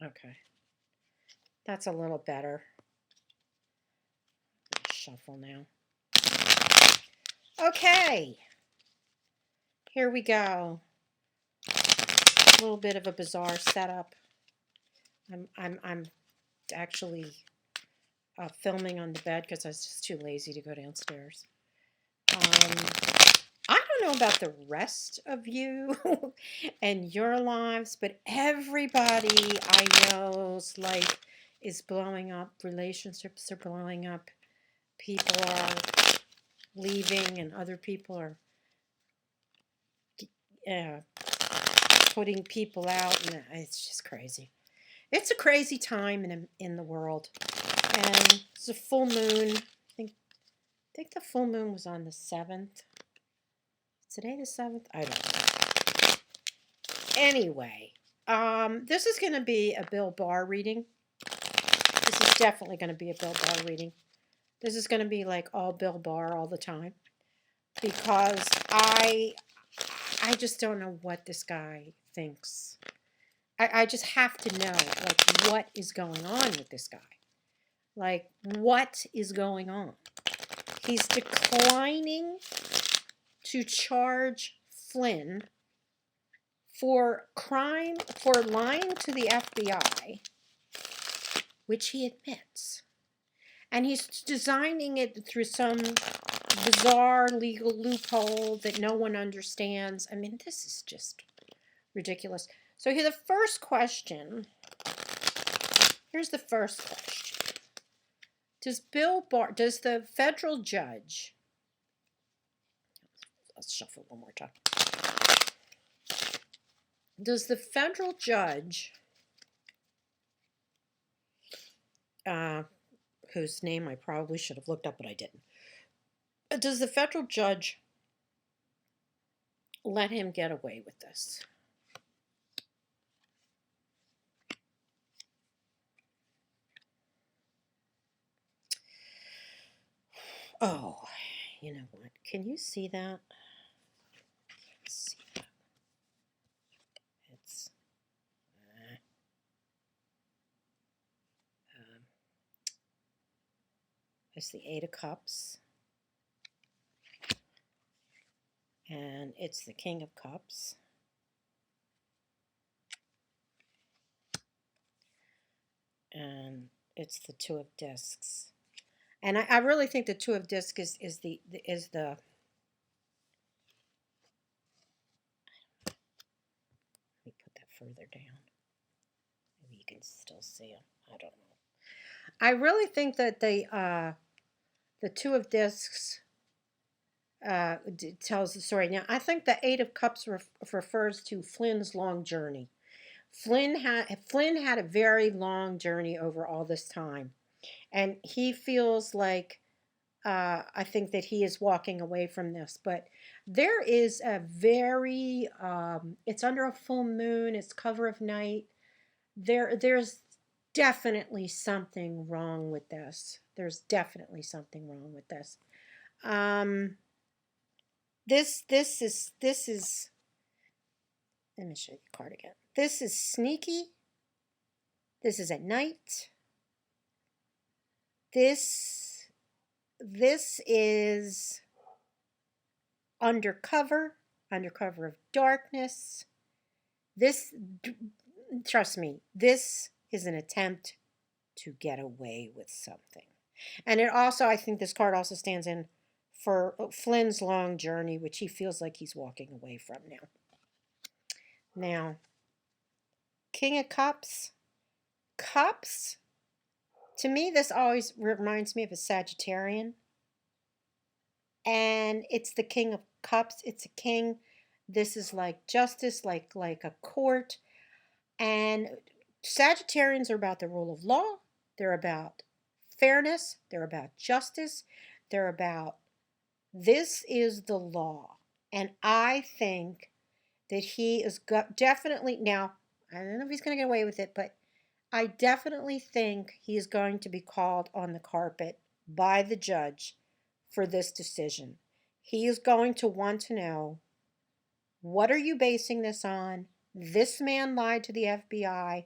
Okay. That's a little better. Shuffle now. Okay. Here we go. A little bit of a bizarre setup. I'm actually filming on the bed because I was just too lazy to go downstairs. I don't know about the rest of you and your lives, but everybody I know's like is blowing up. Relationships are blowing up. People are leaving, and other people are putting people out, and it's just crazy. It's a crazy time in the world, and it's a full moon. I think the full moon was on the 7th. Today the 7th? I don't know. Anyway, this is going to be a Bill Barr reading. This is definitely going to be a Bill Barr reading. This is going to be like all Bill Barr all the time, because I just don't know what this guy thinks. I just have to know, like, what is going on with this guy. Like, what is going on? He's declining to charge Flynn for lying to the FBI, which he admits. And he's designing it through some bizarre legal loophole that no one understands. I mean, this is just ridiculous. So here's the first question. Does the federal judge, let's shuffle one more time. Does the federal judge, whose name I probably should have looked up, but I didn't. Does the federal judge let him get away with this? Oh, you know what? Can you see that? Let's see that. It's the 8 of Cups. And it's the King of Cups. And it's the 2 of Discs. And I really think the 2 of Discs is the let me put that further down. Maybe you can still see him. I don't know. I really think that the 2 of Discs tells the story. Now, I think the 8 of Cups refers to Flynn's long journey. Flynn had a very long journey over all this time, and he feels like I think that he is walking away from this. But there is a very it's under a full moon. It's cover of night. There's definitely something wrong with this. There's definitely something wrong with this. This is. Let me show you the card again. This is sneaky. This is at night. This is undercover of darkness. Trust me, this is an attempt to get away with something. And it also, I think this card also stands in for Flynn's long journey, which he feels like he's walking away from now. Now, King of Cups. Cups, to me, this always reminds me of a Sagittarian. And it's the King of Cups. It's a king. This is like justice, like a court. And Sagittarians are about the rule of law. They're about fairness. They're about justice. They're about this is the law. And I think that he is definitely, now, I don't know if he's going to get away with it, but I definitely think he is going to be called on the carpet by the judge for this decision. He is going to want to know, what are you basing this on? This man lied to the FBI,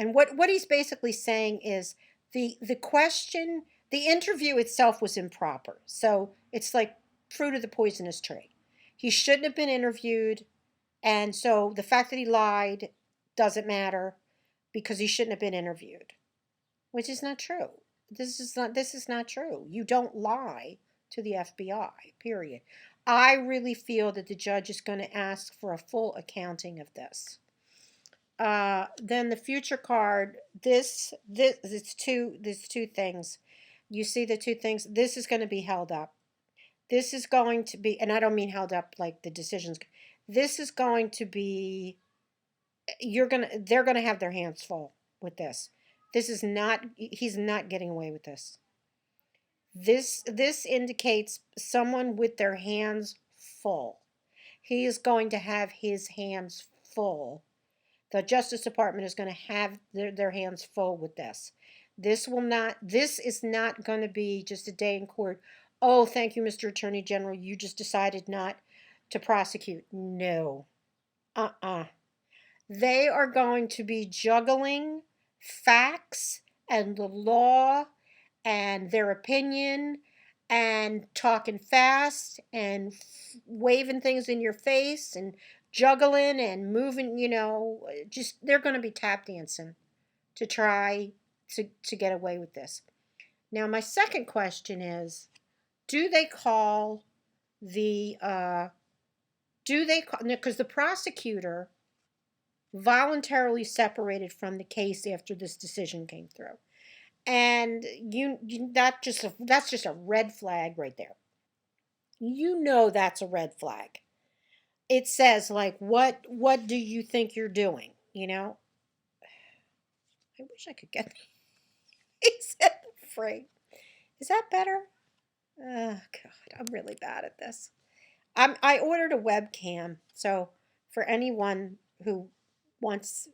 And what he's basically saying is the question, the interview itself was improper. So it's like fruit of the poisonous tree. He shouldn't have been interviewed, and so the fact that he lied doesn't matter because he shouldn't have been interviewed, which is not true. This is not true. You don't lie to the FBI, period. I really feel that the judge is going to ask for a full accounting of this. Then the future card, there's two things. You see the two things. This is going to be held up. This is going to be, and I don't mean held up like the decisions. This is going to be, they're gonna have their hands full with this. This is not, he's not getting away with this. This indicates someone with their hands full. He is going to have his hands full. The Justice Department is going to have their hands full with this. This is not going to be just a day in court. Oh, thank you, Mr. Attorney General. You just decided not to prosecute. No. They are going to be juggling facts and the law and their opinion and talking fast and waving things in your face and juggling and moving, just they're going to be tap dancing to try to get away with this. Now, my second question is, do they call because the prosecutor voluntarily separated from the case after this decision came through. And that's just a red flag right there. That's a red flag. It says like what do you think you're doing? I wish I could get he said free. Is that better? Oh God, I'm really bad at this. I ordered a webcam, so for anyone who wants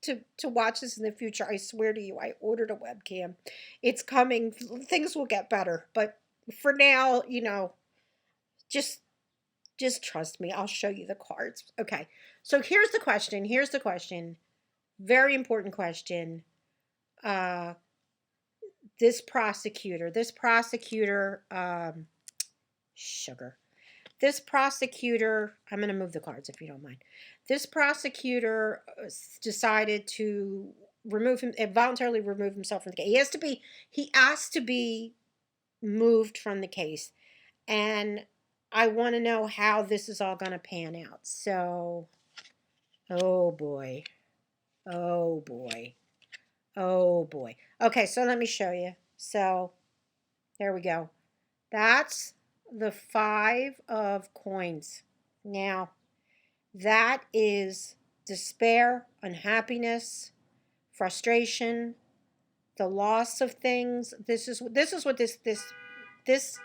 to watch this in the future, I swear to you, I ordered a webcam. It's coming. Things will get better, but for now, just trust me. I'll show you the cards. Okay. So here's the question. Very important question. This prosecutor, sugar. This prosecutor, I'm going to move the cards if you don't mind. This prosecutor decided to voluntarily remove himself from the case. He asked to be moved from the case. And I want to know how this is all going to pan out. So, oh boy. Oh boy. Oh boy. Okay, so let me show you. So, there we go. That's the 5 of coins. Now, that is despair, unhappiness, frustration, the loss of things. This is what this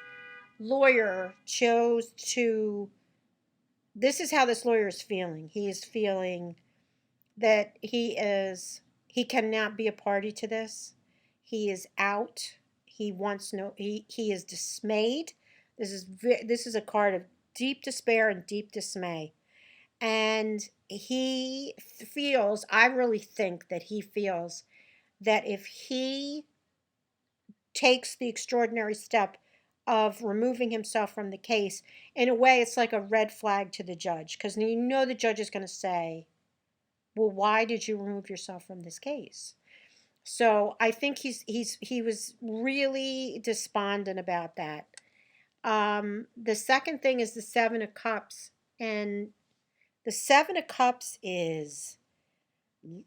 lawyer chose to. This is how this lawyer is feeling. He is feeling that he cannot be a party to this. He is out. He is dismayed. This is a card of deep despair and deep dismay. And he feels, I really think that he feels that if he takes the extraordinary step of removing himself from the case, in a way it's like a red flag to the judge, because the judge is going to say, well, why did you remove yourself from this case? So I think he was really despondent about that. The second thing is the 7 of Cups, and the 7 of Cups is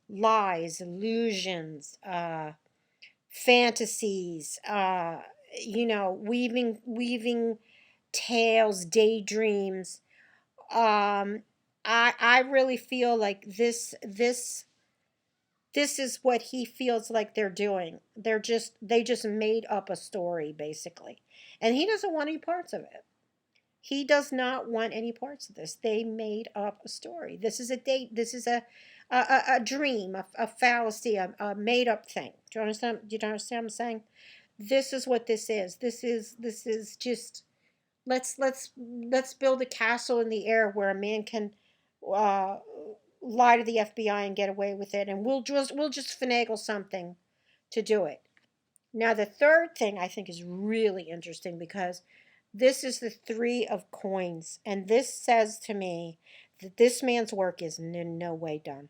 lies, illusions, fantasies, weaving tales, daydreams. I really feel like this is what he feels like they're doing. They just made up a story, basically. And he doesn't want any parts of it. He does not want any parts of this. They made up a story. This is a date. This is a dream, a fallacy, a made up thing. Do you understand? Do you understand what I'm saying? This is what this is. This is just let's build a castle in the air where a man can lie to the FBI and get away with it, and we'll just finagle something to do it. Now, the third thing I think is really interesting, because this is the three of coins, and this says to me that this man's work is in no way done.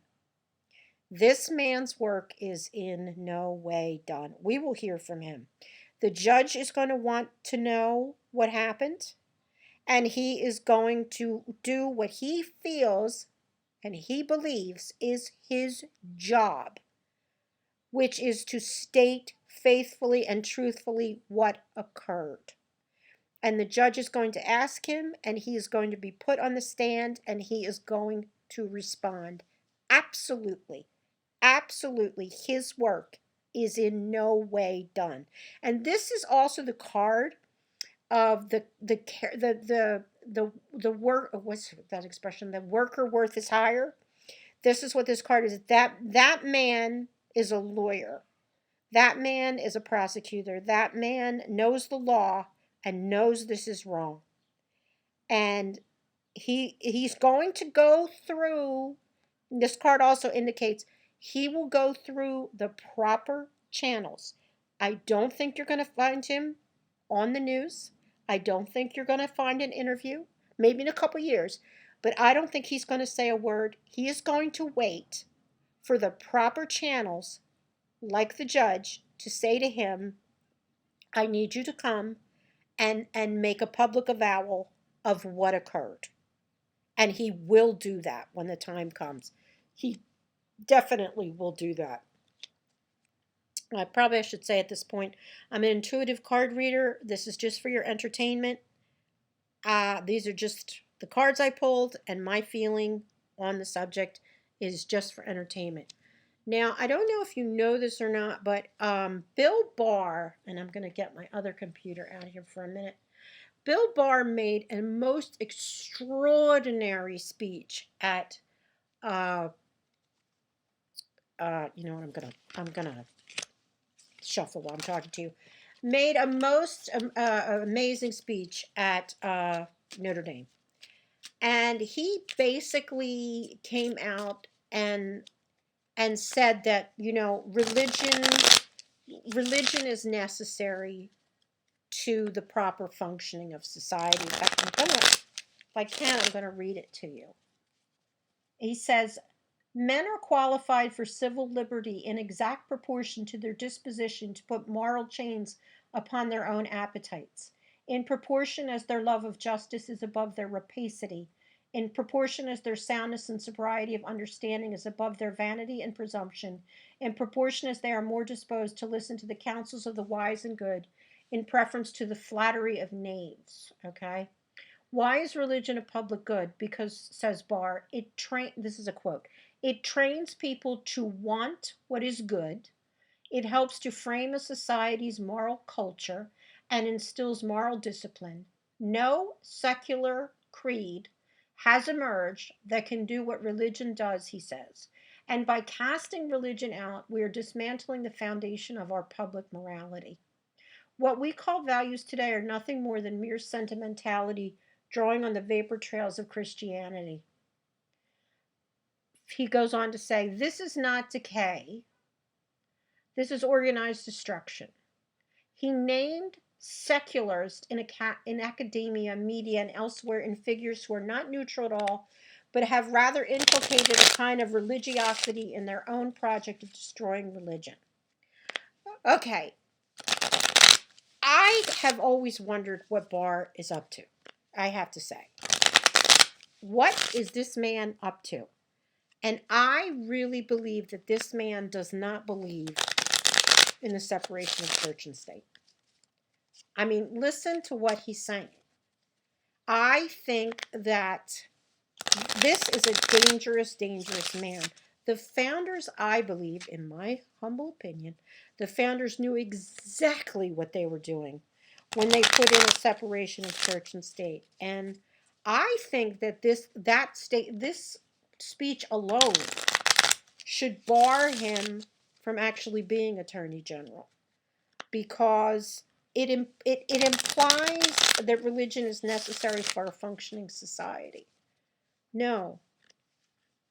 This man's work is in no way done. We will hear from him. The judge is going to want to know what happened, and he is going to do what he feels and he believes is his job, which is to state faithfully and truthfully what occurred. And the judge is going to ask him, and he is going to be put on the stand, and he is going to respond. Absolutely, absolutely, his work is in no way done. And this is also the card of the work. What's that expression? The worker worth his hire. This is what this card is. That man is a lawyer. That man is a prosecutor. That man knows the law and knows this is wrong. And he's going to go through, this card also indicates he will go through the proper channels. I don't think you're going to find him on the news. I don't think you're going to find an interview, maybe in a couple years, but I don't think he's going to say a word. He is going to wait for the proper channels, like the judge, to say to him, I need you to come and make a public avowal of what occurred. And he will do that when the time comes. He definitely will do that. I should say at this point, I'm an intuitive card reader. This is just for your entertainment. These are just the cards I pulled, and my feeling on the subject is just for entertainment. Now, I don't know if you know this or not, but Bill Barr, and I'm going to get my other computer out here for a minute. Bill Barr made a most extraordinary speech at, you know what, I'm gonna shuffle while I'm talking to you. Made a most amazing speech at Notre Dame, and he basically came out and said that, you know, religion is necessary to the proper functioning of society. In fact, if I can, I'm gonna read it to you. He says, men are qualified for civil liberty in exact proportion to their disposition to put moral chains upon their own appetites, in proportion as their love of justice is above their rapacity, in proportion as their soundness and sobriety of understanding is above their vanity and presumption, in proportion as they are more disposed to listen to the counsels of the wise and good, in preference to the flattery of knaves. Okay? Why is religion a public good? Because, says Barr, this is a quote, it trains people to want what is good, it helps to frame a society's moral culture, and instills moral discipline. No secular creed has emerged that can do what religion does, he says. And by casting religion out, we are dismantling the foundation of our public morality. What we call values today are nothing more than mere sentimentality drawing on the vapor trails of Christianity. He goes on to say, this is not decay. This is organized destruction. He named secularists in academia, media, and elsewhere in figures who are not neutral at all, but have rather inculcated a kind of religiosity in their own project of destroying religion. Okay. I have always wondered what Barr is up to, I have to say. What is this man up to? And I really believe that this man does not believe in the separation of church and state. I mean, listen to what he's saying. I think that this is a dangerous, dangerous man. The founders, I believe, in my humble opinion, the founders knew exactly what they were doing when they put in a separation of church and state. And I think that this speech alone should bar him from actually being Attorney General, because it implies that religion is necessary for a functioning society. No,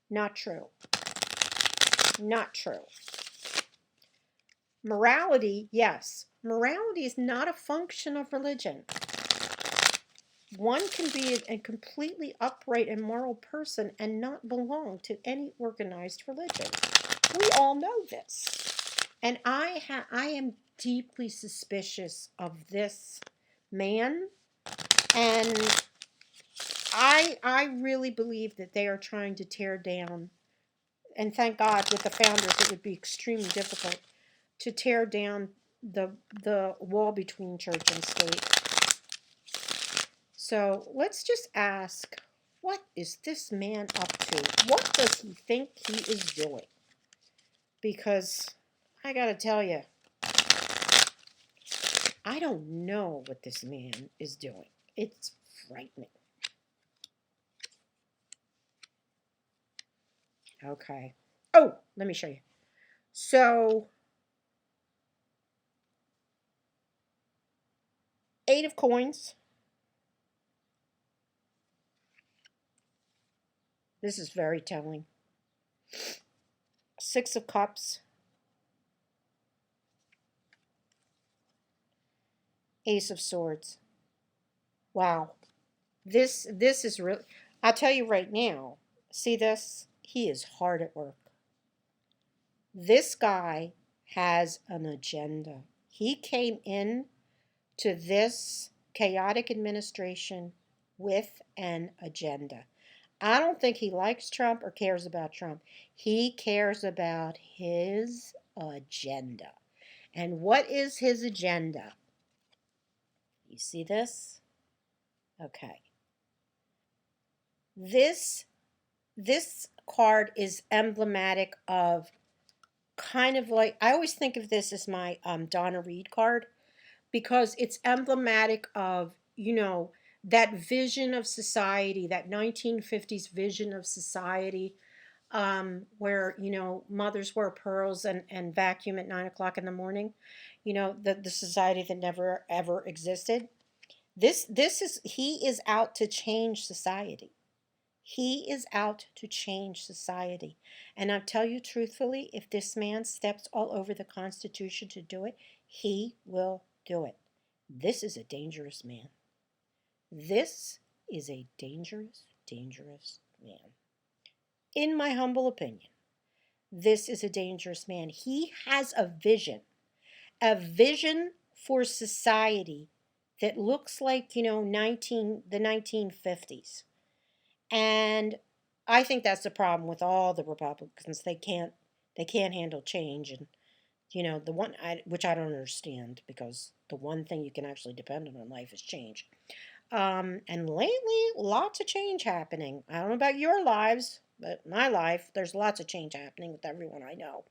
Not true. Not true. Morality, yes. Morality is not a function of religion. One can be a completely upright and moral person and not belong to any organized religion. We all know this. And I am deeply suspicious of this man, and I really believe that they are trying to tear down, and thank God with the founders it would be extremely difficult to tear down the wall between church and state. So let's just ask, what is this man up to? What does he think he is doing? Because I gotta tell you, I don't know what this man is doing. It's frightening. Okay. Oh, let me show you. So, 8 of coins. This is very telling. 6 of cups. Ace of swords. Wow. This is really, I'll tell you right now. See this? He is hard at work. This guy has an agenda. He came in to this chaotic administration with an agenda. I don't think he likes Trump or cares about Trump. He cares about his agenda. And what is his agenda? You see this? Okay. This card is emblematic of kind of like, I always think of this as my Donna Reed card, because it's emblematic of, that vision of society, that 1950s vision of society, where, mothers wear pearls and vacuum at 9 o'clock in the morning, the society that never ever existed. He is out to change society. He is out to change society. And I'll tell you truthfully, if this man steps all over the Constitution to do it, he will do it. This is a dangerous man. This is a dangerous, dangerous man. In my humble opinion, this is a dangerous man. He has a vision for society that looks like, the 1950s. And I think that's the problem with all the Republicans. They can't handle change, and the one which I don't understand, because the one thing you can actually depend on in life is change. And lately, lots of change happening. I don't know about your lives, but my life, there's lots of change happening with everyone I know.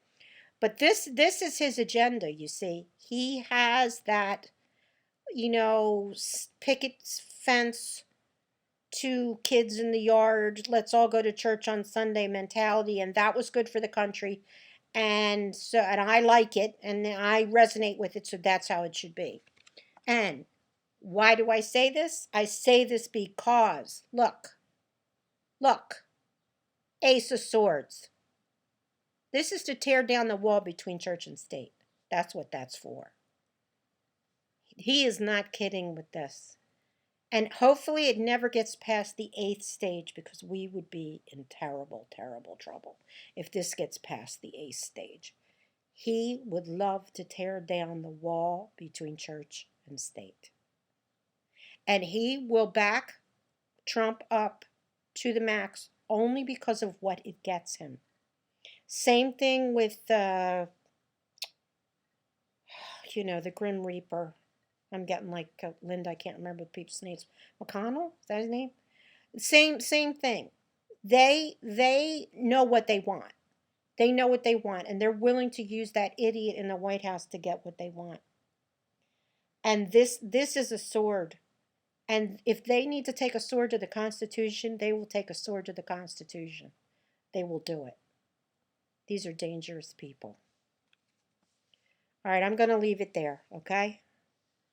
But this is his agenda, you see. He has that, picket fence, 2 kids in the yard, let's all go to church on Sunday mentality, and that was good for the country. And so, and I like it, and I resonate with it, so that's how it should be. And why do I say this? I say this because, look, Ace of Swords. This is to tear down the wall between church and state. That's what that's for. He is not kidding with this. And hopefully it never gets past the 8th stage, because we would be in terrible, terrible trouble if this gets past the 8th stage. He would love to tear down the wall between church and state. And he will back Trump up to the max only because of what it gets him. Same thing with, the Grim Reaper. I'm getting like Linda, I can't remember the people's names. McConnell? Is that his name? Same thing. They know what they want. They know what they want, and they're willing to use that idiot in the White House to get what they want. And this is a sword. And if they need to take a sword to the Constitution, they will take a sword to the Constitution. They will do it. These are dangerous people. All right, I'm going to leave it there, okay?